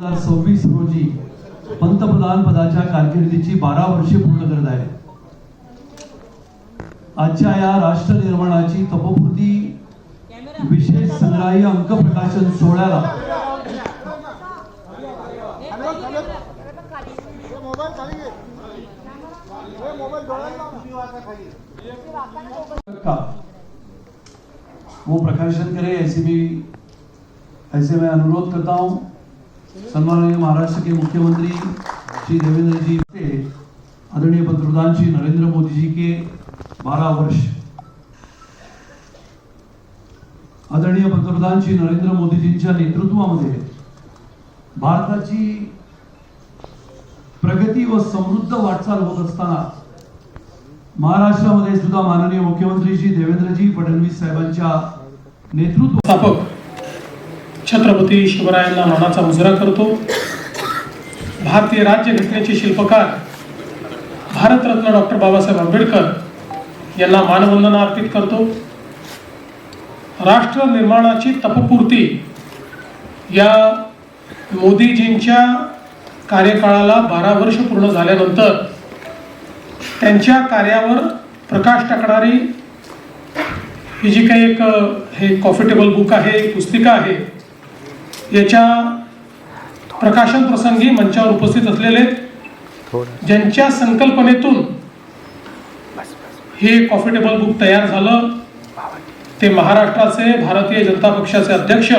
2026 रोजी पंतप्रधान पदाच्या कारकिर्दीची 12 वर्षे पूर्ण करत आहे. आजच्या या राष्ट्र निर्माणाची तपपूर्ती विशेष संग्राह्य अंक प्रकाशन सोहळ्याला वो प्रकाशन करे ऐसे मैं अनुरोध करता हूं. सम्माननीय महाराष्ट्र के मुख्यमंत्री श्री देवेंद्र जी से आदरणीय पंतप्रधान श्री नरेंद्र मोदी जी के 12 वर्ष, आदरणीय पंतप्रधान श्री नरेंद्र मोदीजींच्या नेतृत्वामध्ये भारताची प्रगती व समृद्ध वाटचाल होत असताना महाराष्ट्रामध्ये सुद्धा माननीय मुख्यमंत्री श्री देवेंद्रजी फडणवीस साहेबांच्या नेतृत्वात छत्रपती शिवरायांना मानाचा मुजरा करतो. भारतीय राज्यघटनेचे शिल्पकार भारतरत्न डॉक्टर बाबासाहेब आंबेडकर यांना मानवंदना अर्पित करतो. राष्ट्र निर्माणाची तपपूर्ती या मोदीजींच्या कार्यकाळाला 12 वर्ष पूर्ण झाल्यानंतर त्यांच्या कार्यावर प्रकाश टाकणारी ही जी काही एक हे कॉफी टेबल बुक आहे, पुस्तिका आहे, याच्या प्रकाशन प्रसंगी मंचावर उपस्थित असलेले ज्यांच्या संकल्पनेतून हे कॉफी टेबल बुक तयार झालं ते महाराष्ट्राचे भारतीय जनता पक्षाचे अध्यक्ष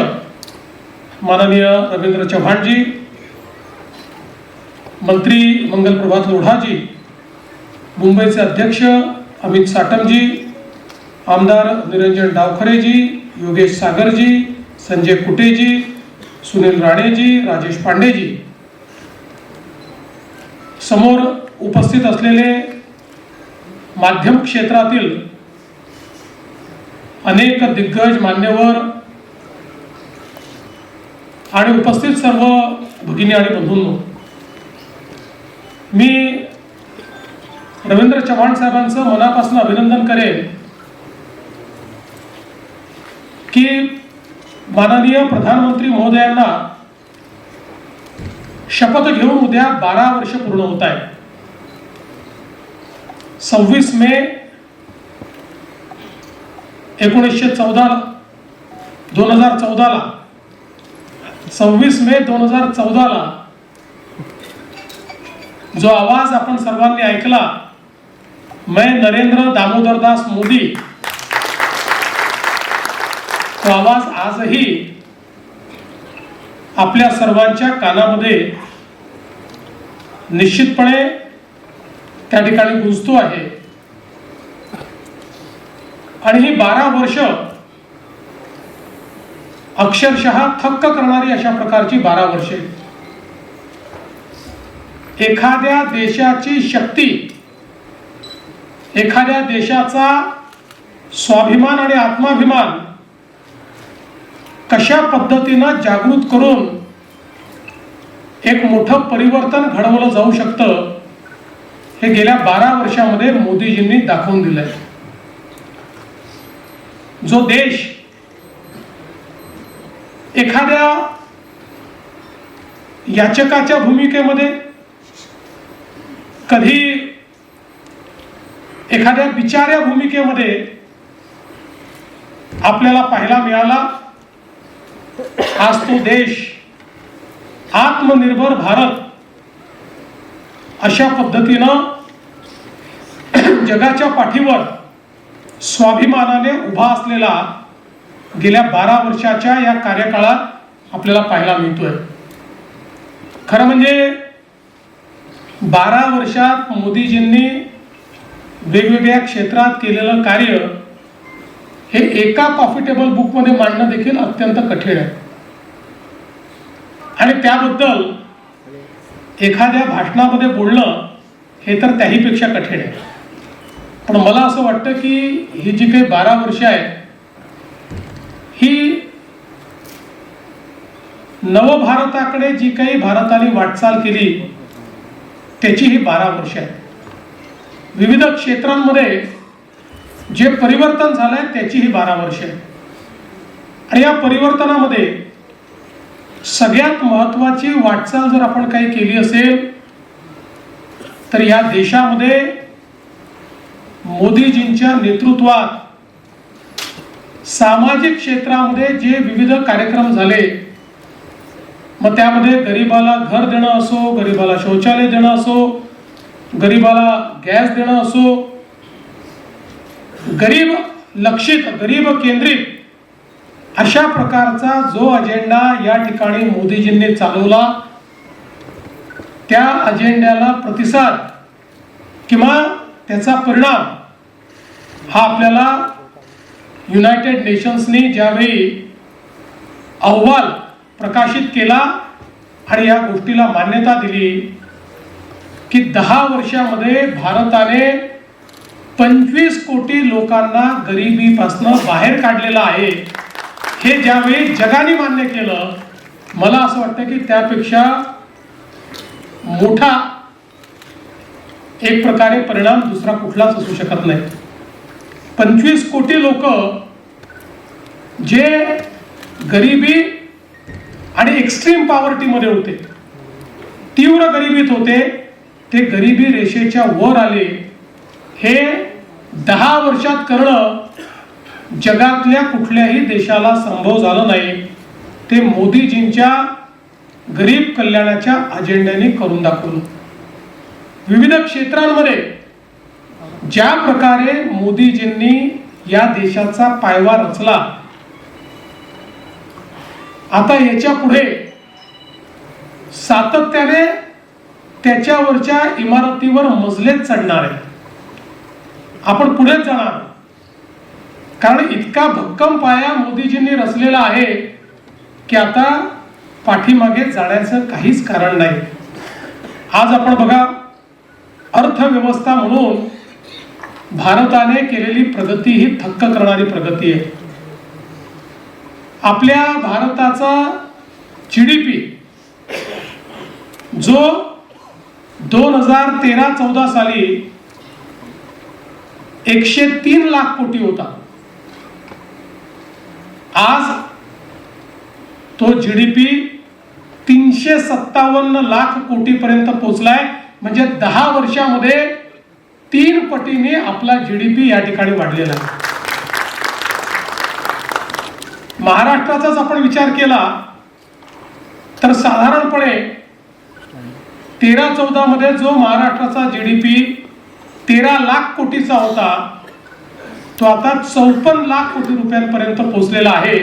माननीय रवींद्र चव्हाणजी, मंत्री मंगल प्रभात लोढाजी, मुंबईचे अध्यक्ष अमित साटमजी, आमदार निरंजन डावखरेजी, योगेश सागरजी, संजय कुटेजी, सुनील राणेजी, राजेश पांडेजी, समोर उपस्थित असलेले माध्यम क्षेत्रातील अनेक दिग्गज मान्यवर आणि उपस्थित सर्व भगिनी आणि बंधूंनो, मी रवींद्र चव्हाण साहेबांचं मनापासून अभिनंदन करेन की माननीय प्रधानमंत्री महोदयांना शपथ घेऊन उद्या 12 वर्ष पूर्ण होत आहे. 26 मे 1914 2014 ला 26 मे 2014 ला जो आवाज आपण सर्वांनी ऐकला, मैं नरेंद्र दामोदर दास मोदी, तो आवाज आजही आपल्या सर्वांच्या कानामध्ये निश्चितपणे त्या ठिकाणी गुंजतो आहे. आणि ही 12 वर्ष अक्षरशः थक्क करणारी अशा प्रकारची 12 वर्षे. एखाद्या देशाची शक्ती, एखाद्या देशाचा स्वाभिमान आणि आत्माभिमान कशा पद्धतीनं जागृत करून एक मोठं परिवर्तन घडवलं जाऊ शकतं हे गेल्या 12 वर्षामध्ये मोदीजींनी दाखवून दिलंय. जो देश एखाद्या याचकाच्या भूमिकेमध्ये, कधी एखाद्या बिचाऱ्या भूमिकेमध्ये आपल्याला पाहायला मिळाला, आज तो देश आत्मनिर्भर भारत अशा पद्धतीनं जगाच्या पाठीवर स्वाभिमानाने उभा असलेला गेल्या 12 वर्षाच्या या कार्यकाळात आपल्याला पाहायला मिळतोय. खरं म्हणजे 12 वर्षात मोदीजींनी वेगवेगळ्या क्षेत्रात केलेलं कार्य हे एका कॉफी टेबल बुक मध्ये मांडणं देखील अत्यंत कठीण आहे. आणि त्याबद्दल एखाद्या भाषणामध्ये बोलणं हे तर त्याहीपेक्षा कठीण आहे. पण मला असं वाटतं की ही जी काही 12 वर्ष आहे ही नवभारताकडे जी काही भारताने वाटचाल केली त्याची ही 12 वर्ष आहे. विविध क्षेत्रांमध्ये जे परिवर्तन झालंय त्याची ही 12 वर्ष आहे. आणि या परिवर्तनामध्ये सगळ्यात महत्त्वाची वाटचाल जर आपण काही केली असेल तर या देशामध्ये मोदीजींच्या नेतृत्वात सामाजिक क्षेत्रामध्ये जे विविध कार्यक्रम झाले, मग त्यामध्ये गरीबाला घर देणं असो, गरीबाला शौचालय देणं असो, गरीबाला गॅस देणं असो, गरीब लक्षित गरीब केंद्रित अशा प्रकारचा जो अजेंडा या ठिकाणी मोदीजींनी चालवला, त्या अजेंड्याला प्रतिसाद किंवा त्याचा परिणाम हा आपल्याला युनायटेड नेशन्सनी ज्यावेळी अहवाल प्रकाशित केला आणि या गोष्टीला मान्यता दिली की 10 वर्षामध्ये भारताने 25 कोटी लोकांना गरिबीपासून बाहेर काढलेलं आहे, हे ज्यावेळी जगाने मान्य केलं, मला असं वाटतं की त्यापेक्षा मोठा एक प्रकारे परिणाम दुसरा कुठलाच असू शकत नाही. 25 कोटी लोक जे गरिबी आणि एक्स्ट्रीम पॉवर्टीमध्ये होते, तीव्र गरिबीत होते, ते गरिबी रेषेच्या वर आले. हे 10 वर्षात करणं जगातल्या कुठल्याही देशाला संभव झालं नाही. ते मोदीजींच्या गरीब कल्याणाच्या अजेंड्याने करून दाखवलं. विविध क्षेत्रांमध्ये ज्या प्रकारे मोदीजींनी या देशाचा पायवा रचला, आता याच्या पुढे सातत्याने त्याच्यावरच्या इमारतीवर मजलेच चढणार आहे. आपण पुढेच जाणार, कारण इतका भक्कम पाया मोदीजींनी रचलेला आहे की आता पाठीमागे जाण्याचं काहीच कारण नाही. आज आपण बघा, अर्थव्यवस्था म्हणून भारताने केलेली प्रगती ही थक्क करणारी प्रगती आहे. आपल्या भारताचा GDP जो 2013-14 साली 103 लाख कोटी होता, आज तो GDP 357 लाख कोटी पर्यंत पोहोचलाय. म्हणजे 10 वर्षामध्ये 3 पटीने आपला GDP या ठिकाणी वाढलेला आहे. महाराष्ट्राचाच आपण विचार केला तर साधारणपणे 13-14 मध्ये जो महाराष्ट्राचा GDP 13 लाख कोटीचा होता, तो आता 54 लाख कोटी रुपयांपर्यंत पोहोचलेला आहे.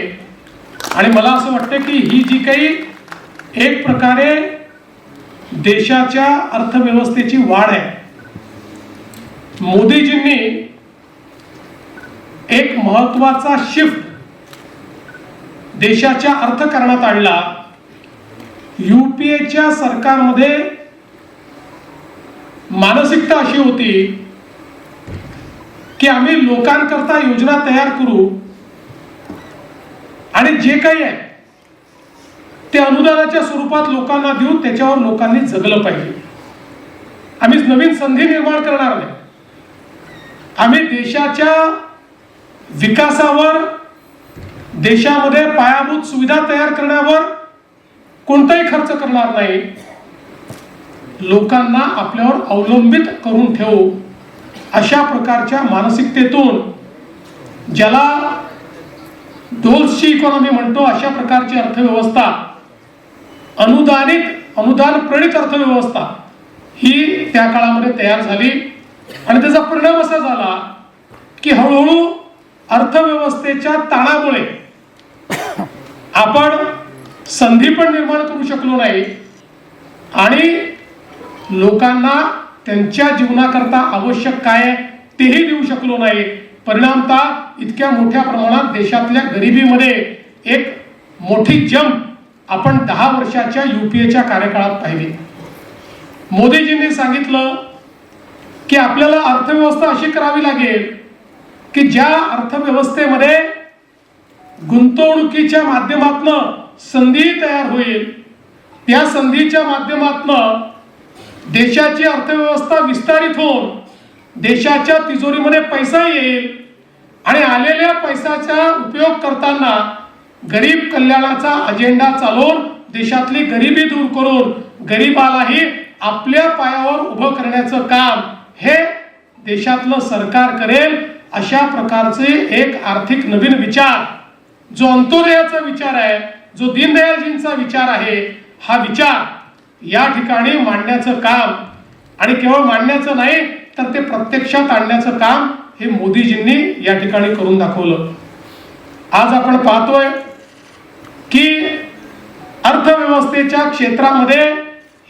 आणि मला असं वाटतं की ही जी काही एक प्रकारे देशाच्या अर्थव्यवस्थेची वाढ आहे, मोदीजींनी एक महत्वाचा शिफ्ट देशाच्या अर्थकारणात आणला. UPAच्या सरकारमध्ये मानसिकता अशी होती की आम्ही लोकांकरता योजना तयार करू आणि जे काही आहे ते अनुदानाच्या स्वरूपात लोकांना देऊ, त्याच्यावर लोकांनी जगलं पाहिजे. आम्ही नवीन संधी निर्माण करणार नाही, आम्ही देशाच्या विकासावर, देशामध्ये पायाभूत सुविधा तयार करण्यावर कोणताही खर्च करणार नाही, लोकांना आपल्यावर अवलंबित करून ठेवू, अशा प्रकारच्या मानसिकतेतून, ज्याला डोल्सची इकॉनॉमी म्हणतो, अशा प्रकारची अर्थव्यवस्था, अनुदान प्रणित अर्थव्यवस्था ही त्या काळामध्ये तयार झाली. आणि त्याचा परिणाम असा झाला की हळूहळू अर्थव्यवस्थेच्या ताणामुळे आपण संधी पण निर्माण करू शकलो नाही आणि लोकांना त्यांच्या जीवनाकरता आवश्यक काय तेही देऊ शकलो नाही. परिणामतः इतक्या मोठ्या प्रमाणात देशातल्या गरिबीमध्ये एक मोठी जंप आपण 10 वर्षाच्या UPAच्या कार्यकाळात पाहिली. मोदीजींनी सांगितलं की आपल्याला अर्थव्यवस्था अशी करावी लागेल की ज्या अर्थव्यवस्थेमध्ये गुंतवणुकीच्या माध्यमातून संधी तयार होईल, त्या संधीच्या माध्यमातून देशाची अर्थव्यवस्था विस्तारित होऊन देशाच्या तिजोरीमध्ये पैसा येईल आणि आलेल्या पैशाचा उपयोग करताना गरीब कल्याणाचा अजेंडा चालवून देशातली गरिबी दूर करून गरिबालाही आपल्या पायावर उभं करण्याचं काम हे देशातलं सरकार करेल, अशा प्रकारचे एक आर्थिक नवीन विचार, जो अंत्योदयाचा विचार आहे, जो दीनदयालजींचा विचार आहे, हा विचार या ठिकाणी मांडण्याचं काम, आणि केवळ मांडण्याचं नाही तर ते प्रत्यक्षात आणण्याचं काम हे मोदीजींनी या ठिकाणी करून दाखवलं. आज आपण पाहतोय की अर्थव्यवस्थेच्या क्षेत्रामध्ये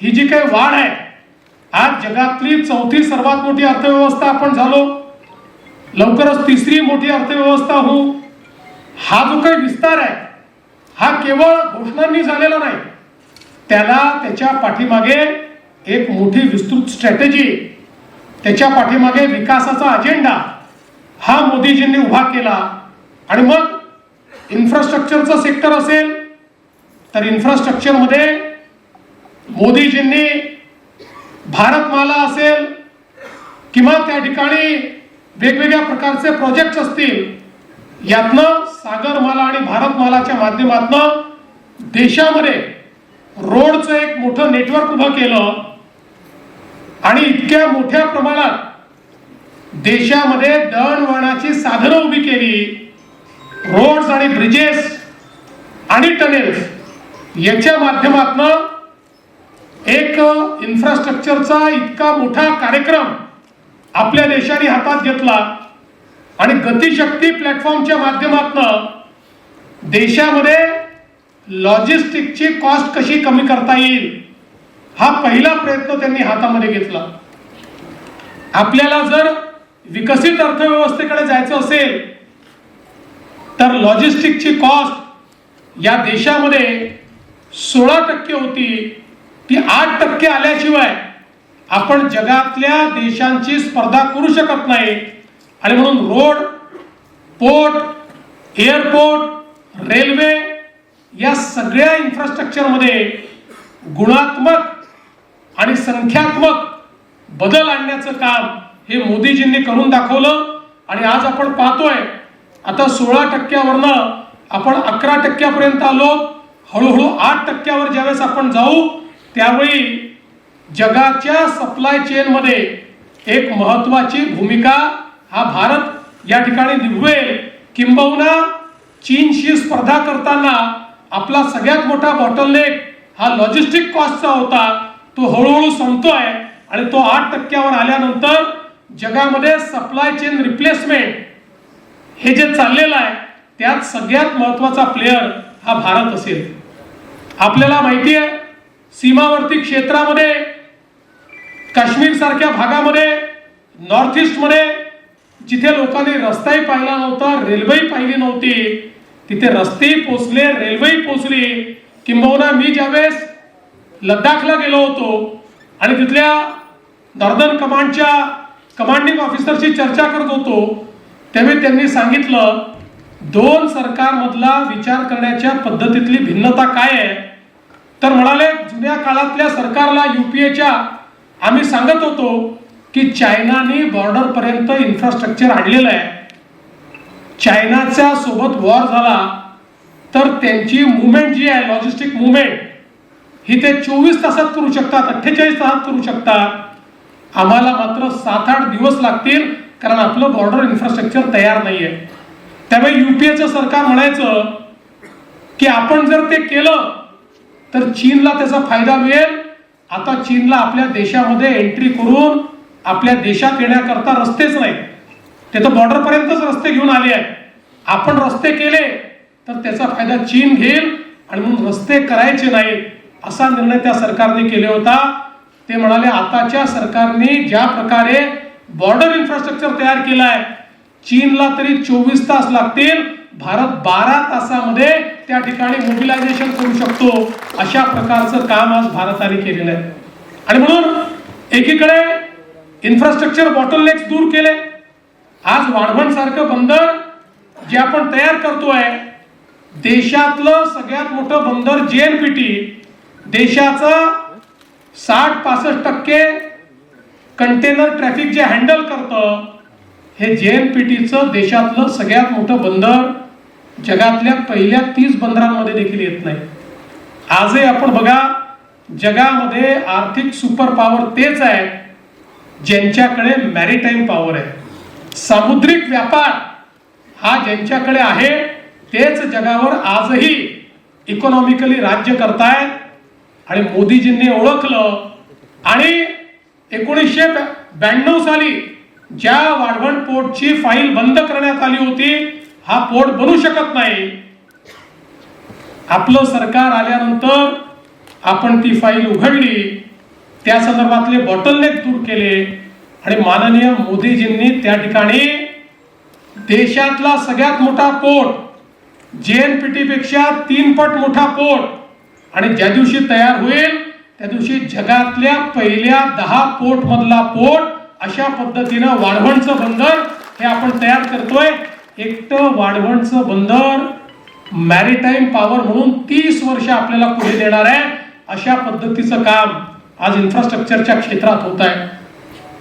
ही जी काही वाढ आहे, आज जगातली 4थी सर्वात मोठी अर्थव्यवस्था आपण झालो, लवकरच 3री मोठी अर्थव्यवस्था होऊ. हा जो काही विस्तार आहे हा केवळ घोषणांनी झालेला नाही, त्याला त्याच्या पाठीमागे एक मोठी विस्तृत स्ट्रॅटेजी, त्याच्या पाठीमागे विकासाचा अजेंडा हा मोदीजींनी उभा केला. आणि मग इन्फ्रास्ट्रक्चरचं सेक्टर असेल तर इन्फ्रास्ट्रक्चरमध्ये मोदीजींनी भारतमाला असेल किंवा त्या ठिकाणी वेगवेगळ्या प्रकारचे प्रोजेक्ट्स असतील, यातनं सागरमाला आणि भारतमालाच्या माध्यमातून देशामध्ये रोडचं एक मोठं नेटवर्क उभं केलं आणि इतक्या मोठ्या प्रमाणात देशामध्ये दळणवळणाची साधनं उभी केली. रोड्स आणि ब्रिजेस आणि टनेल्स याच्या माध्यमातून एक इन्फ्रास्ट्रक्चरचा इतका मोठा कार्यक्रम आपल्या देशाने हातात घेतला आणि गतिशक्ती प्लॅटफॉर्मच्या माध्यमातून देशामध्ये लॉजिस्टिकची कॉस्ट कशी कमी करता येईल हा पहिला प्रयत्न त्यांनी हातामध्ये घेतला. आपल्याला जर विकसित अर्थव्यवस्थेकडे जायचं असेल तर लॉजिस्टिकची कॉस्ट या देशामध्ये 16% होती, ती 8% आल्याशिवाय आपण जगातल्या देशांची स्पर्धा करू शकत नाही. आणि म्हणून रोड, पोर्ट, एअरपोर्ट, रेल्वे या सगळ्या इन्फ्रास्ट्रक्चरमध्ये गुणात्मक आणि संख्यात्मक बदल आणण्याचं काम हे मोदीजींनी करून दाखवलं. आणि आज आपण पाहतोय आता 16%वरनं आपण 11%पर्यंत आलो, हळूहळू 8%वर ज्यावेळेस आपण जाऊ त्यावेळी जगाच्या सप्लाय चेनमध्ये एक महत्वाची भूमिका हा भारत या ठिकाणी निभवेल. किंबहुना चीनशी स्पर्धा करताना आपला सगळ्यात मोठा बॉटलनेक हा लॉजिस्टिक कॉस्टचा होता, तो हळूहळू संपतोय आणि तो 8%वर आल्यानंतर जगामध्ये सप्लाय चेन रिप्लेसमेंट हे जे चाललेलं आहे त्यात सगळ्यात महत्वाचा प्लेयर हा भारत असेल. आपल्याला माहिती आहे सीमावर्ती क्षेत्रामध्ये, काश्मीर सारख्या भागामध्ये, नॉर्थ ईस्ट मध्ये जिथे लोकांनी रस्ताही पाहिला नव्हता, रेल्वेही पाहिली नव्हती, तिथे रस्तेही पोचले, रेल्वेही पोचली. किंबहुना मी ज्यावेळेस लडाखला गेलो होतो आणि तिथल्या नॉर्दर्न कमांडच्या कमांडिंग ऑफिसरशी चर्चा करत होतो त्यावेळी त्यांनी सांगितलं 2 सरकारमधला विचार करण्याच्या पद्धतीतली भिन्नता काय आहे. तर म्हणाले जुन्या काळातल्या सरकारला UPAच्या आम्ही सांगत होतो की चायनाने बॉर्डर पर्यंत इन्फ्रास्ट्रक्चर आणलेलं आहे, चायनाच्या सोबत वॉर झाला तर त्यांची मुवमेंट जी आहे लॉजिस्टिक मुवमेंट ही ते 24 तासात करू शकतात, 48 तासात करू शकतात. आम्हाला मात्र 7-8 दिवस लागतील कारण आपलं बॉर्डर इन्फ्रास्ट्रक्चर तयार नाहीये. त्यामुळे UPAचं सरकार म्हणायचं की आपण जर ते केलं तर चीनला त्याचा फायदा मिळेल. आता चीनला आपल्या देशामध्ये एंट्री करून आपल्या देशात येण्याकरता रस्तेच नाही, ते तर बॉर्डर पर्यंतच रस्ते घेऊन आले आहेत. आपण रस्ते केले तर त्याचा फायदा चीन घेईल आणि म्हणून रस्ते करायचे नाहीत असा निर्णय त्या सरकारने केला होता. ते म्हणाले आताच्या सरकारने ज्या प्रकारे बॉर्डर इन्फ्रास्ट्रक्चर तयार केलाय चीनला तरी 24 तास लागतील, भारत 12 तासामध्ये त्या ठिकाणी मोबिलायझेशन करू शकतो. अशा प्रकारचं काम आज भारताने केलेलं आहे. आणि म्हणून एकीकडे इन्फ्रास्ट्रक्चर बॉटलनेक्स दूर केले. आज वाढवण सारखं बंदर जे आपण तयार करतोय, देशातलं सगळ्यात मोठं बंदर JNPT, देशाचं 60-65% कंटेनर ट्रॅफिक जे हँडल करतं हे JNPTचं देशातलं सगळ्यात मोठं बंदर जगातल्या पहिल्या 30 बंदरांमध्ये देखील येत नाही. आजही आपण बघा, जगामध्ये आर्थिक सुपर पॉवर तेच आहे ज्यांच्याकडे मॅरीटाईम पॉवर आहे. सामुद्रिक व्यापार हा ज्यांच्याकडे आहे तेच जगावर आजही इकॉनॉमिकली राज्य करतायत. आणि मोदीजींनी ओळखलं आणि 1992 साली ज्या वाढवण पोर्टची फाईल बंद करण्यात आली होती, हा पोर्ट बनू शकत नाही, आपलं सरकार आल्यानंतर आपण ती फाईल उघडली, त्या संदर्भातले बॉटलनेक दूर केले आणि माननीय मोदीजींनी त्या ठिकाणी देशातला सगळ्यात मोठा पोर्ट, JNPT पेक्षा 3 पट मोठा पोर्ट आणि ज्या दिवशी तयार होईल त्या दिवशी जगातल्या पहिल्या 10 पोर्ट मधला पोर्ट, अशा पद्धतीनं वाढवणचं बंदर हे आपण तयार करतोय. एकटं वाढवणचं बंदर मॅरीटाईम पॉवर म्हणून 30 वर्ष आपल्याला पुढे देणार आहे. अशा पद्धतीचं काम आज इन्फ्रास्ट्रक्चरच्या क्षेत्रात होत आहे.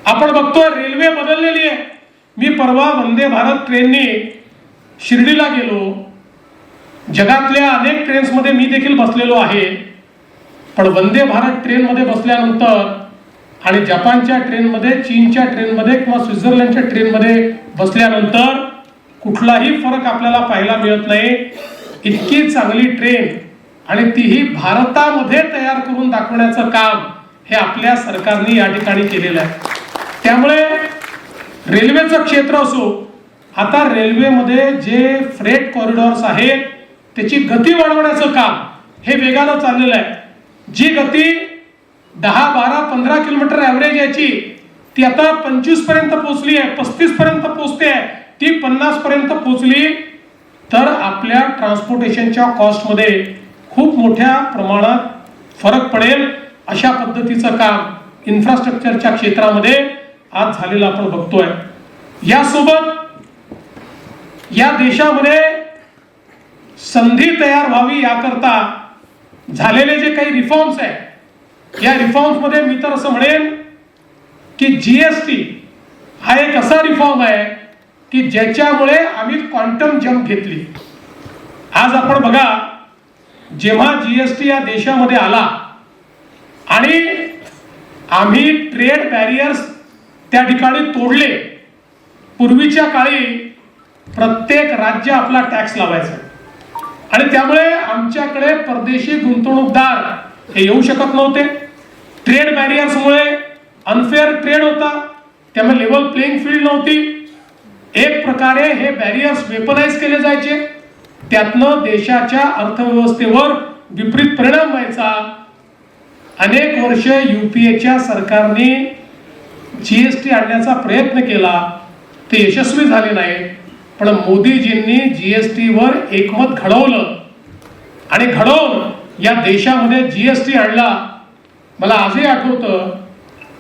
आपण बघतोय रेल्वे बदललेली आहे. मी परवा वंदे भारत ट्रेननी शिर्डीला गेलो. जगातल्या अनेक ट्रेन्समध्ये मी देखील बसलेलो आहे, पण वंदे भारत ट्रेनमध्ये बसल्यानंतर आणि जपानच्या ट्रेनमध्ये, चीनच्या ट्रेनमध्ये किंवा स्वित्झर्लंडच्या ट्रेनमध्ये बसल्यानंतर कुठलाही फरक आपल्याला पाहायला मिळत नाही. इतकी चांगली ट्रेन आणि तीही भारतामध्ये तयार करून दाखवण्याचं काम हे आपल्या सरकारने या ठिकाणी केलेलं आहे. त्यामुळे रेल्वेचं क्षेत्र असो, आता रेल्वेमध्ये जे फ्रेट कॉरिडॉर्स आहेत त्याची गती वाढवण्याचं काम हे वेगानं चाललेलं आहे. जी गती 10, 12, 15 किलोमीटर ॲव्हरेज याची ती आता 25 पर्यंत पोहोचली आहे, 35 पर्यंत पोहोचते आहे, ती 50 पर्यंत पोहोचली तर आपल्या ट्रान्सपोर्टेशनच्या कॉस्टमध्ये खूप मोठ्या प्रमाणात फरक पडेल. अशा पद्धतीचं काम इन्फ्रास्ट्रक्चरच्या क्षेत्रामध्ये आज झालेलं आपण बघतोय. यासोबत या देशामध्ये संधी तयार व्हावी याकरता झालेले जे काही रिफॉर्म्स आहेत, या रिफॉर्म्स मध्ये मी तर असं म्हणेन की जीएसटी हा एक असा रिफॉर्म आहे की ज्याच्यामुळे आम्ही क्वांटम जंप घेतली. आज आपण बघा, जेव्हा जीएसटी या देशामध्ये आला आणि आम्ही ट्रेड बॅरियर्स त्या ठिकाणी तोडले. पूर्वीच्या काळी प्रत्येक राज्य आपला टॅक्स लावायचं आणि त्यामुळे आमच्याकडे परदेशी गुंतवणूकदार हे येऊ शकत नव्हते. ट्रेड बॅरियर्समुळे अनफेअर ट्रेड होता, त्यामुळे लेवल प्लेइंग फील्ड नव्हती. एक प्रकारे हे बॅरियर्स वेपनाइज केले जायचे, त्यातनं देशाच्या अर्थव्यवस्थेवर विपरीत परिणाम व्हायचा. अनेक वर्ष UPAच्या सरकारने जीएसटी आणण्याचा प्रयत्न केला, ते यशस्वी झाले नाही. पण मोदीजींनी जीएसटीवर एकमत घडवलं आणि घडवून या देशामध्ये जीएसटी आणला. मला आजही आठवतं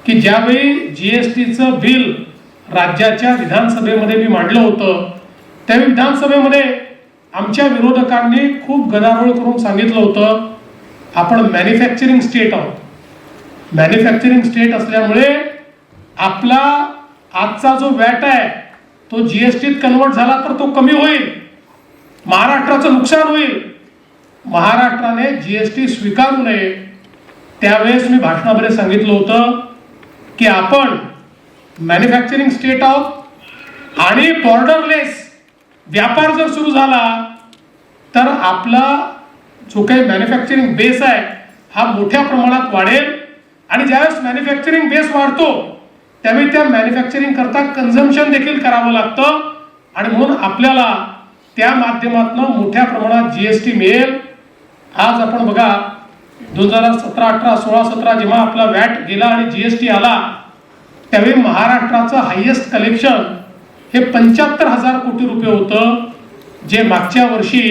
की ज्यावेळी जीएसटीचं बिल राज्याच्या विधानसभेमध्ये मी मांडलं होतं, त्यावेळी विधानसभेमध्ये आमच्या विरोधकांनी खूप गदारोळ करून सांगितलं होतं, आपण मॅन्युफॅक्चरिंग स्टेट आहोत. मॅन्युफॅक्चरिंग स्टेट असल्यामुळे आपला आजचा जो वॅट आहे तो जीएसटीत कन्वर्ट झाला तर तो कमी होईल, महाराष्ट्राचं नुकसान होईल. महाराष्ट्राने जीएसटी स्वीकारू नये. त्यावेळेस मी भाषणामध्ये सांगितलं होतं की आपण मॅन्युफॅक्चरिंग स्टेट आहोत आणि बॉर्डरलेस व्यापार जर सुरू झाला तर आपला जो काही मॅन्युफॅक्चरिंग बेस आहे हा मोठ्या प्रमाणात वाढेल. आणि ज्यावेळेस मॅन्युफॅक्चरिंग बेस वाढतो त्यावेळी त्या मॅन्युफॅक्चरिंग करता कन्झम्पशन देखील करावं लागतं आणि म्हणून आपल्याला त्या माध्यमातून मोठ्या प्रमाणात जीएसटी मिळेल. आज आपण बघा 2017, 18, 16, 17 जेव्हा आपला वॅट गेला आणि जीएसटी आला त्यावेळी महाराष्ट्राचं हायेस्ट कलेक्शन हे 75,000 कोटी रुपये होतं, जे मागच्या वर्षी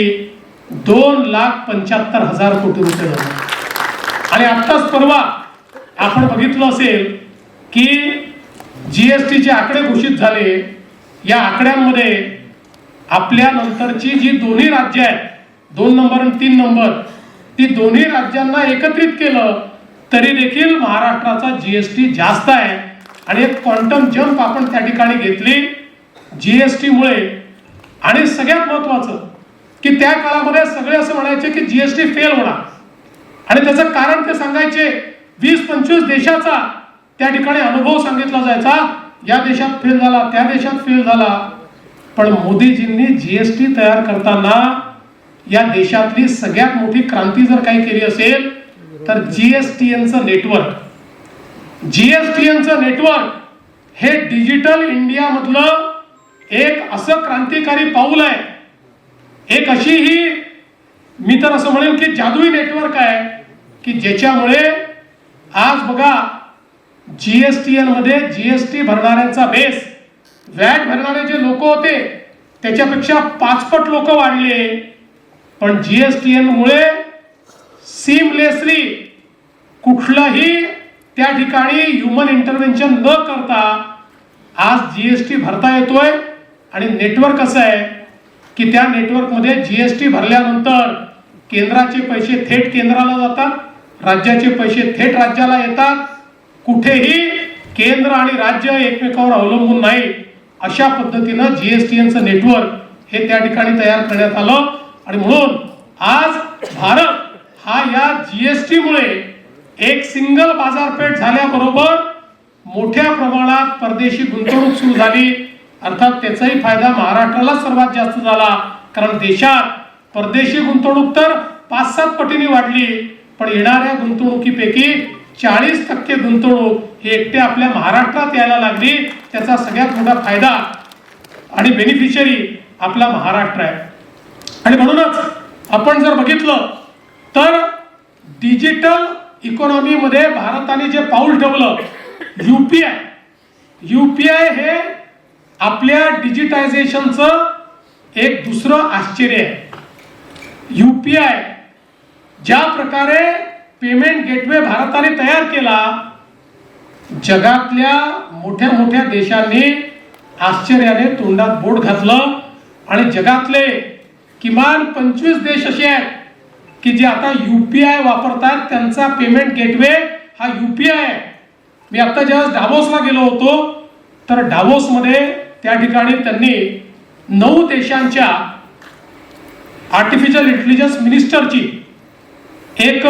2,75,000 कोटी रुपये झालं. आणि आत्ताच परवा आपण बघितलं असेल की जीएसटीचे आकडे घोषित झाले. या आकड्यांमध्ये आपल्या नंतरची जी दोन्ही राज्य आहेत, 2 नंबर आणि 3 नंबर, ती दोन्ही राज्यांना एकत्रित केलं तरी देखील महाराष्ट्राचा जीएसटी जास्त आहे. आणि एक क्वांटम जंप आपण त्या ठिकाणी घेतली जीएसटी मुळे. आणि सगळ्यात महत्वाचं की त्या काळामध्ये सगळे असं म्हणायचे की जीएसटी फेल होणार, आणि त्याचं कारण ते सांगायचे, 20-25 देशाचा त्या ठिकाणी अनुभव सांगितला जायचा, या देशात फेल झाला, त्या देशात फेल झाला. पण मोदीजींनी जीएसटी तयार करताना या देशातली सगळ्यात मोठी क्रांती जर काही केली असेल तर जीएसटीएनचं नेटवर्क हे डिजिटल इंडिया मधलं एक असं क्रांतिकारी पाऊल आहे. एक अशी ही मी तर असं म्हणेन की जादुई नेटवर्क आहे की ज्याच्यामुळे आज बघा जीएसटीएन मध्ये जीएसटी भरणाऱ्यांचा बेस, व्हॅट भरणारे जे लोक होते त्याच्यापेक्षा 5 पट लोक वाढले. पण जीएसटीएन मुळे सीमलेसली कुठलाही त्या ठिकाणी ह्युमन इंटरव्हेन्शन न करता आज जीएसटी भरता येतोय. आणि नेटवर्क असं आहे की त्या नेटवर्क मध्ये जीएसटी भरल्यानंतर केंद्राचे पैसे थेट केंद्राला जातात, राज्याचे पैसे थेट राज्याला येतात. कुठेही केंद्र आणि राज्य एकमेकावर अवलंबून नाही, अशा पद्धतीनं जीएसटीएनचं नेटवर्क हे त्या ठिकाणी तयार करण्यात आलं. आणि म्हणून आज भारत हा या जीएसटी मुळे एक सिंगल बाजारपेठ झाल्याबरोबर मोठ्या प्रमाणात परदेशी गुंतवणूक सुरू झाली. अर्थात त्याचाही फायदा महाराष्ट्राला सर्वात जास्त झाला, कारण देशात परदेशी गुंतवणूक तर 5-7 पटीने वाढली, पण येणाऱ्या गुंतवणुकीपैकी 40% गुंतवणूक ही एकट्या आपल्या महाराष्ट्रात यायला लागली. त्याचा सगळ्यात मोठा फायदा आणि बेनिफिशियरी आपला महाराष्ट्र आहे. आणि म्हणूनच आपण जर बघितलं तर डिजिटल इकॉनॉमी मध्ये भारताने जे पाऊल ठेवलं, यूपीआय हे आपल्या डिजिटायझेशनचं एक दुसरं आश्चर्य आहे. यूपीआय ज्या प्रकारे पेमेंट गेटवे भारताने तयार केला, जगातल्या मोठ्या मोठ्या देशांनी आश्चर्याने तोंडात बोट घातलं. आणि जगातले किमान 25 देश असे आहेत की जे आता यूपीआय वापरतात, त्यांचा पेमेंट गेटवे हा यूपीआय आहे. मी आता जेव्हा डावोसला गेलो होतो तर डावोसमध्ये त्या ठिकाणी त्यांनी 9 देशांच्या आर्टिफिशियल इंटेलिजन्स मिनिस्टरची एक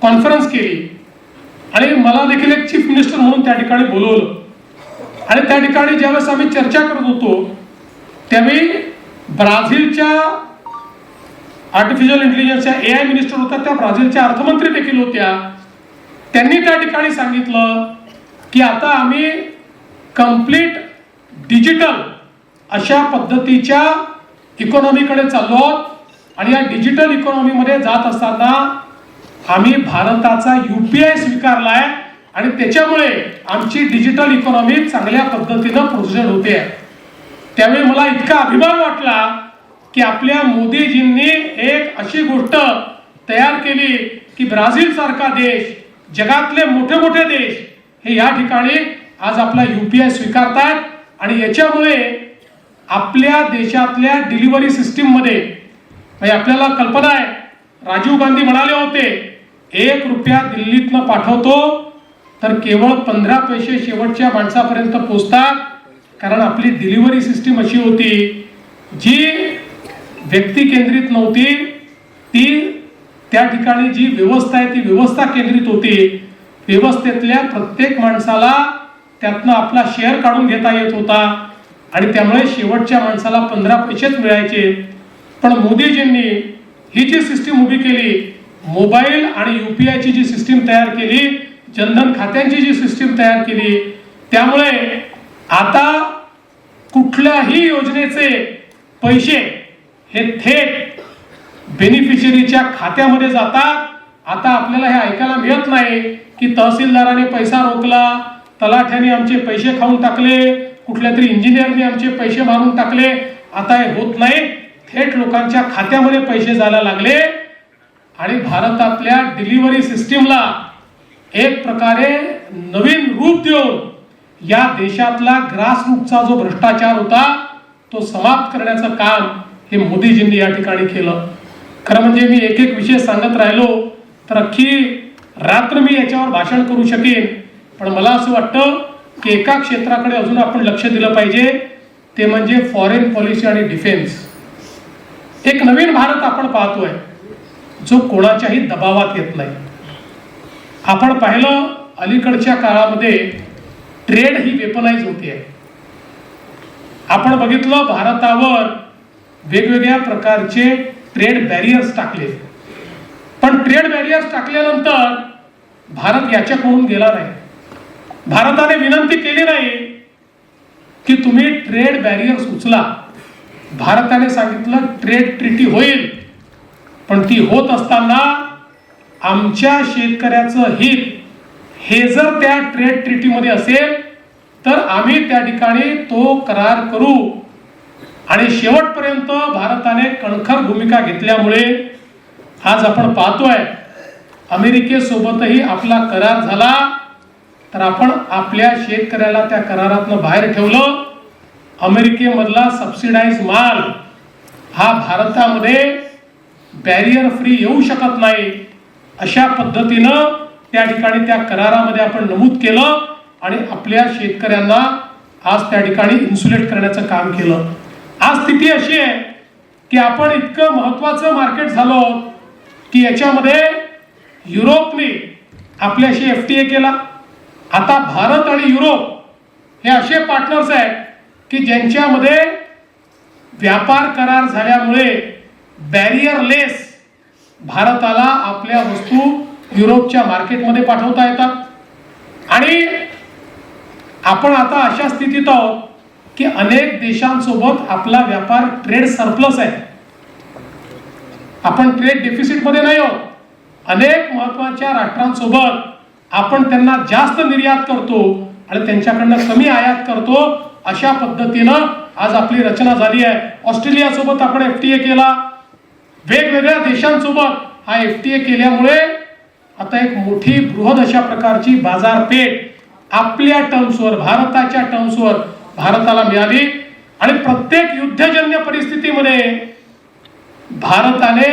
कॉन्फरन्स केली आणि मला देखील एक चीफ मिनिस्टर म्हणून त्या ठिकाणी बोलवलं. आणि त्या ठिकाणी ज्यावेळेस आम्ही चर्चा करत होतो त्यावेळी ब्राझीलच्या आर्टिफिशियल इंटेलिजन्सच्या एआय मिनिस्टर होत्या, त्या ब्राझीलच्या अर्थमंत्री देखील होत्या. त्यांनी त्या ठिकाणी सांगितलं की आता आम्ही कंप्लीट डिजिटल अशा पद्धतीच्या इकॉनॉमीकडे चाललो आहोत. आणि या डिजिटल इकॉनॉमीमध्ये जात असताना आम्ही भारताचा यूपीआय स्वीकारलाय आणि त्याच्यामुळे आमची डिजिटल इकॉनॉमी चांगल्या पद्धतीनं प्रोसेस होते. त्यावेळी मला इतका अभिमान वाटला की आपल्या मोदीजींनी एक अशी गोष्ट तयार केली की ब्राझील सारखा देश, जगातले मोठे मोठे देश हे या ठिकाणी आज आपला यूपीआय स्वीकारतात. आणि याच्यामुळे आपल्या देशातल्या डिलिव्हरी सिस्टीम मध्ये म्हणजे आपल्याला कल्पना आहे, राजीव गांधी म्हणाले होते 1 रुपया दिल्लीतनं पाठवतो तर केवळ 15 पैसे शेवटच्या माणसापर्यंत पोहोचतात. कारण आपली डिलिव्हरी सिस्टीम अशी होती जी व्यक्ती केंद्रित नव्हती, ती त्या ठिकाणी जी व्यवस्था आहे ती व्यवस्था केंद्रित होती. व्यवस्थेतल्या प्रत्येक माणसाला त्यातनं आपला शेअर काढून घेता येत होता आणि त्यामुळे शेवटच्या माणसाला 15 पैसेच मिळायचे. पण मोदीजींनी ही जी सिस्टीम उभी केली, मोबाईल आणि यूपीआयची जी सिस्टीम तयार केली, जनधन खात्यांची जी सिस्टीम तयार केली, त्यामुळे आता कुठल्याही योजनेचे पैसे हे थेट बेनिफिशियरीच्या खात्यामध्ये जातात. आता आपल्याला हे ऐकायला मिळत नाही की तहसीलदाराने पैसा रोखला, तलाठ्याने आमचे पैसे खाऊन टाकले, कुठल्या तरी इंजिनियरने आमचे पैसे मारून टाकले. आता हे होत नाही, थेट लोकांच्या खात्यामध्ये पैसे जायला लागले. आणि भारतातल्या डिलिव्हरी सिस्टीमला एक प्रकारे नवीन रूप देऊन या देशातला ग्रासरूटचा जो भ्रष्टाचार होता तो समाप्त करण्याचं काम हे मोदीजींनी या ठिकाणी केलं. खरं म्हणजे मी एक एक विषय सांगत राहिलो तर अख्खी रात्र मी याच्यावर भाषण करू शकेन. पण मला असं वाटतं की एका क्षेत्राकडे अजून आपण लक्ष दिलं पाहिजे, ते म्हणजे फॉरेन पॉलिसी आणि डिफेन्स. एक नवीन भारत आपण पाहतोय. जो कोणाच्याही दबावात येत नाही. आपण पाहिलं अलीकडच्या काळामध्ये ट्रेड ही वेपनाइज होते. आपण बघितलं भारतावर वेगवेगळ्या प्रकारचे ट्रेड बॅरियर्स टाकले, पण ट्रेड बॅरियर्स टाकल्यानंतर भारत याच्याकडून गेला नाही. भारताने विनंती केली नाही की तुम्ही ट्रेड बॅरियर्स उचला. भारताने सांगितलं ट्रेड ट्रीटी होईल, पण ती होत असताना आमच्या शेतकऱ्याचं हित हे जर त्या ट्रेड ट्रीटीमध्ये असेल तर आम्ही त्या ठिकाणी तो करार करू. आणि शेवटपर्यंत भारताने कणखर भूमिका घेतल्यामुळे आज आपण पाहतोय अमेरिकेसोबतही आपला करार झाला, तर आपण आपल्या शेतकऱ्याला त्या करारातनं बाहेर ठेवलं. अमेरिकेमधला सबसिडाइज माल हा भारतामध्ये बॅरियर फ्री येऊ शकत नाही, अशा पद्धतीनं त्या ठिकाणी त्या करारामध्ये आपण नमूद केलं आणि आपल्या शेतकऱ्यांना आज त्या ठिकाणी इन्सुलेट करण्याचं काम केलं. आज स्थिती अशी आहे की आपण इतकं महत्वाचं मार्केट झालो की याच्यामध्ये युरोपने आपल्याशी FTA केला. आता भारत आणि युरोप हे असे पार्टनर्स आहेत की ज्यांच्यामध्ये व्यापार करार झाल्यामुळे बॅरियरलेस भारताला आपल्या वस्तू युरोपच्या मार्केटमध्ये पाठवता येतात. आणि आपण आता अशा स्थितीत आहोत की अनेक देशांसोबत आपला व्यापार ट्रेड सरप्लस आहे. आपण ट्रेड डेफिसिट मध्ये नाही आहोत. अनेक महत्वाच्या राष्ट्रांसोबत आपण त्यांना जास्त निर्यात करतो आणि त्यांच्याकडनं कमी आयात करतो. अशा पद्धतीनं आज आपली रचना झाली आहे. ऑस्ट्रेलिया सोबत आपण FTA केला. वेगवेगळ्या देशांसोबत हा FTA केल्यामुळे आता एक मोठी बृहद अशा प्रकारची बाजारपेठ आपल्या टर्म्सवर, भारताच्या टर्म्सवर भारताला मिळाली. आणि प्रत्येक युद्धजन्य परिस्थितीमध्ये भारताने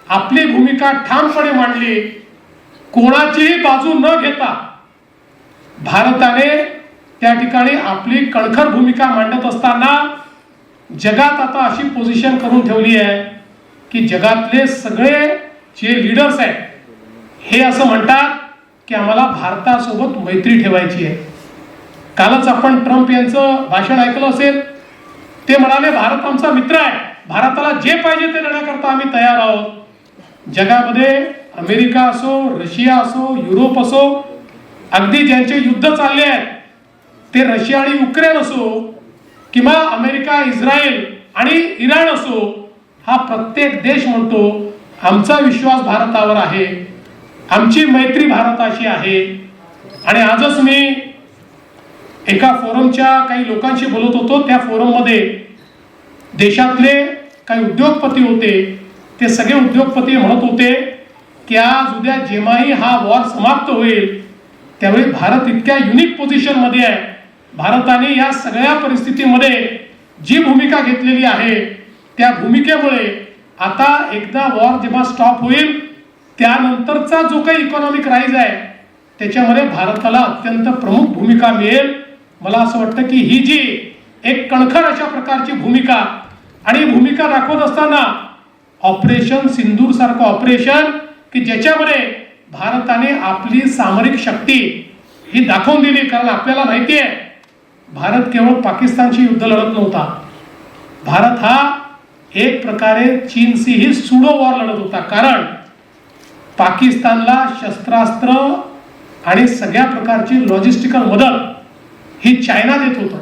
आपली भूमिका ठामपणे मांडली. कोणाचीही बाजू न घेता भारताने त्या ठिकाणी आपली कणखर भूमिका मांडत असताना जगात आता अशी पोझिशन करून ठेवली आहे की जगातले सगळे जे लीडर्स आहेत हे असं म्हणतात की आम्हाला भारतासोबत मैत्री ठेवायची आहे. कालच आपण ट्रम्प यांचं भाषण ऐकलं असेल. ते म्हणाले भारत आमचा मित्र आहे, भारताला जे पाहिजे ते देण्याकरता आम्ही तयार आहोत. जगामध्ये अमेरिका असो, रशिया असो, युरोप असो, अगदी ज्यांचे युद्ध चालले आहेत ते रशिया आणि युक्रेन असो किंवा अमेरिका, इस्रायल आणि इराण असो, हा प्रत्येक देश म्हणतो आमचा विश्वास भारतावर आहे, आमची मैत्री भारताशी आहे. आणि आजच मी एका फोरमच्या काही लोकांशी बोलत होतो. त्या फोरममध्ये देशातले काही उद्योगपती होते. ते सगळे उद्योगपती म्हणत होते की आज उद्या जेव्हाही हा वॉर समाप्त होईल त्यावेळी भारत इतक्या युनिक पोझिशन मध्ये आहे. भारताने या सगळ्या परिस्थितीमध्ये जी भूमिका घेतलेली आहे त्या भूमिकेमुळे आता एकदा वॉर जेव्हा स्टॉप होईल त्यानंतरचा जो काही इकॉनॉमिक राईज आहे त्याच्यामध्ये भारताला अत्यंत प्रमुख भूमिका मिळेल. मला असं वाटतं की ही जी एक कणखर अशा प्रकारची भूमिका आणि भूमिका दाखवत असताना ऑपरेशन सिंदूर सारखं ऑपरेशन की ज्याच्यामध्ये भारताने आपली सामरिक शक्ती ही दाखवून दिली. कारण आपल्याला माहिती आहे भारत केवळ पाकिस्तानशी युद्ध लढत नव्हता. भारत हा एक प्रकारे चीनशीही सुडो वॉर लढत होता. कारण पाकिस्तानला शस्त्रास्त्र आणि सगळ्या प्रकारची लॉजिस्टिकल मदत ही चायना देत होतं.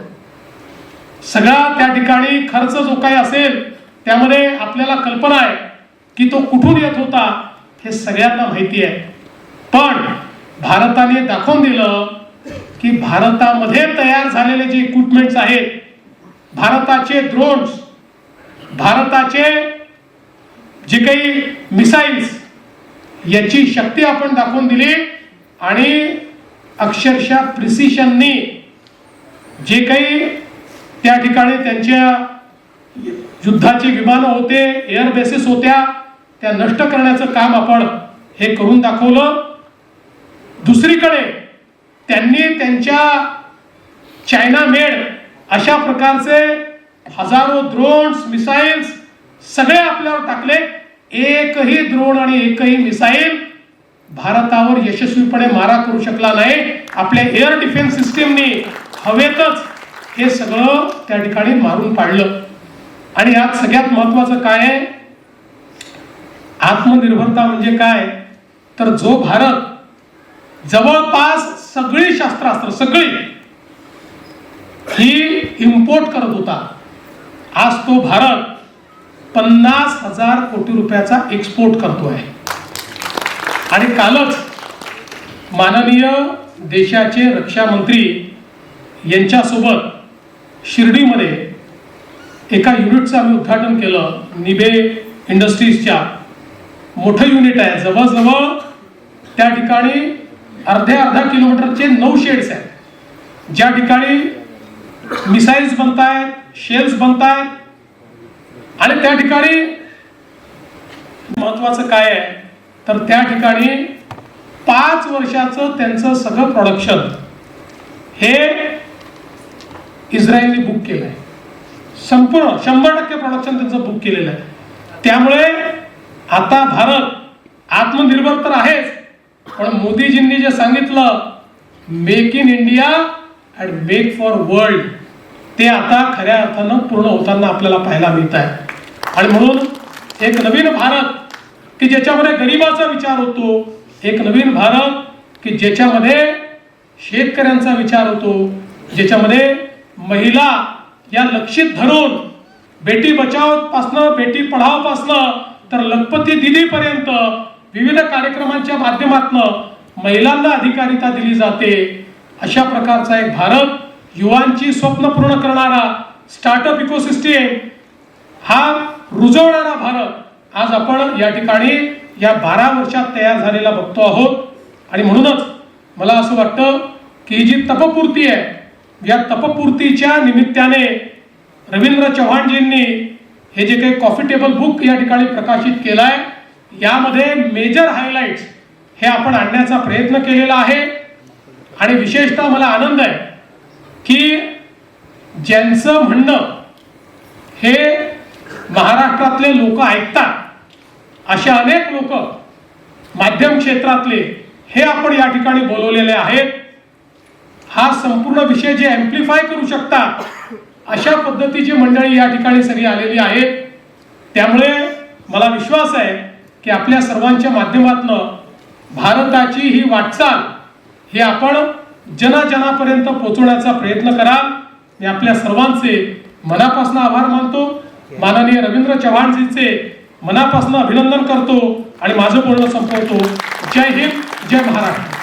सगळा त्या ठिकाणी खर्च जो काही असेल त्यामध्ये आपल्याला कल्पना आहे की तो कुठून येत होता हे सगळ्यांना माहिती आहे. पण भारताने दाखवून दिलं की भारतामध्ये तयार झालेले जे इक्विपमेंट्स आहेत, भारताचे ड्रोन्स, भारताचे जे काही मिसाईल्स, याची शक्ती आपण दाखवून दिली. आणि अक्षरशः प्रिसिशननी जे काही त्या ठिकाणी त्यांच्या युद्धाची विमानं होते, एअर बेसेस होत्या, त्या नष्ट करण्याचं काम आपण हे करून दाखवलं. दुसरीकडे त्यांनी त्यांच्या चायना मेड अशा प्रकारचे हजारो ड्रोन्स, मिसाईल्स सगळे आपल्यावर टाकले. एकही ड्रोन आणि एकही मिसाईल भारतावर यशस्वीपणे मारा करू शकला नाही. आपल्या एअर डिफेन्स सिस्टीमनी हवेतच हे सगळं त्या ठिकाणी मारून पाडलं. आणि यात सगळ्यात महत्वाचं काय आहे, आत्मनिर्भरता म्हणजे काय, तर जो भारत जवळपास सगळी शस्त्रास्त्र सगळी ही इम्पोर्ट करत होता, आज तो भारत 50,000 कोटी रुपयाचा एक्सपोर्ट करतोय. आणि कालच माननीय देशाचे रक्षा मंत्री यांच्यासोबत शिर्डीमध्ये एका युनिटचं आम्ही उद्घाटन केलं. निबे इंडस्ट्रीजच्या मोठं युनिट आहे, जवळजवळ त्या ठिकाणी अर्ध्या किलोमीटरचे 9 शेड्स आहेत, ज्या ठिकाणी मिसाईल्स बनत आहेत, शेल्स बनत आहेत. आणि त्या ठिकाणी महत्वाचं काय आहे, तर त्या ठिकाणी 5 वर्षाचं त्यांचं सगळं प्रोडक्शन हे इस्रायलने बुक केलं आहे. संपूर्ण 100% प्रोडक्शन त्यांचं बुक केलेलं आहे. त्यामुळे आता भारत आत्मनिर्भर तर आहेच, पण मोदीजींनी जे सांगितलं make in India and make for world, ते आता खऱ्या अर्थानं पूर्ण होताना आपल्याला पाहायला मिळत आहे. आणि म्हणून एक नवीन भारत की ज्याच्यामध्ये गरिबाचा विचार होतो, एक नवीन भारत की ज्याच्यामध्ये शेतकऱ्यांचा विचार होतो, ज्याच्यामध्ये महिला या लक्षित धरून बेटी बचाव पासनं बेटी पढाव पासनं तर लखपती दिदी पर्यंत विविध कार्यक्रमांच्या माध्यमातून महिलांना अधिकारिता दिली जाते. अशा प्रकारचा एक भारत, युवांची स्वप्न पूर्ण करणारा, स्टार्टअप इकोसिस्टीम हा रुजवणारा भारत आज आपण या ठिकाणी या 12 वर्षात तयार झालेला बघतो आहोत. आणि म्हणूनच मला असं वाटतं की ही जी तपपूर्ती आहे, या तपपूर्तीच्या निमित्ताने रवींद्र चव्हाणजींनी हे जे काही कॉफी टेबल बुक या ठिकाणी प्रकाशित केलाय, यामध्ये मेजर हायलाइट्स हे आपण आणण्याचा प्रयत्न केलेला आहे. आणि विशेषतः मला आनंद आहे की ज्यांचं म्हणणं हे महाराष्ट्रातले लोक ऐकतात, अशा अनेक लोक माध्यम क्षेत्रातले हे आपण या ठिकाणी बोलवलेले आहेत. हा संपूर्ण विषय जे ॲम्प्लिफाय करू शकतात अशा पद्धतीची मंडळी या ठिकाणी सगळी आलेली आहेत. त्यामुळे मला विश्वास आहे की आपल्या सर्वांच्या माध्यमातून भारताची ही वाटचाल ही आपण जनाजनापर्यंत पोहोचवण्याचा प्रयत्न कराल. मी आपल्या सर्वांचे मनापासून आभार मानतो. माननीय रवींद्र चव्हाणजींचे मनापासून अभिनंदन करतो आणि माझं बोलणं संपवतो. जय हिंद, जय महाराष्ट्र.